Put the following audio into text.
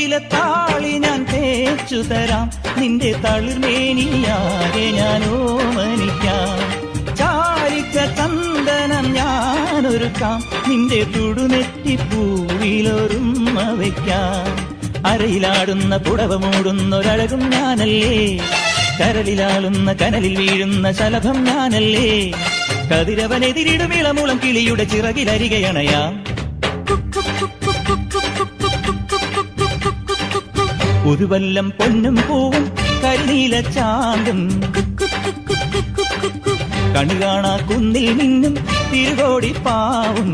നീലത്താളി ഞാൻ തേച്ചു തരാം, നിന്റെ തളിർമേനിയാകെ ഞാൻ ഓമനിക്കാം. ചാലിച്ച ചന്ദനം ഞാനൊരുക്കാം, നിന്റെ തുടുനെറ്റിപ്പൂവിലൊരുമ്മ വയ്ക്കാം. അരയിലാടുന്ന പുടവ മൂടുന്നൊരഴകും ഞാനല്ലേ, കരളിലാളുന്ന കനലിൽ വീഴുന്ന ശലഭം ഞാനല്ലേ. കതിരവനെതിരിടും ഇളമുളം കിളിയുടെ ചിറകിലരികയണയാം. ഒരു വല്ലം പൊന്നും പൂവും കരിനീല ചാന്തും, കണി കാണാ കുന്നിൽ നിന്നും തിരുകോടി പാവും.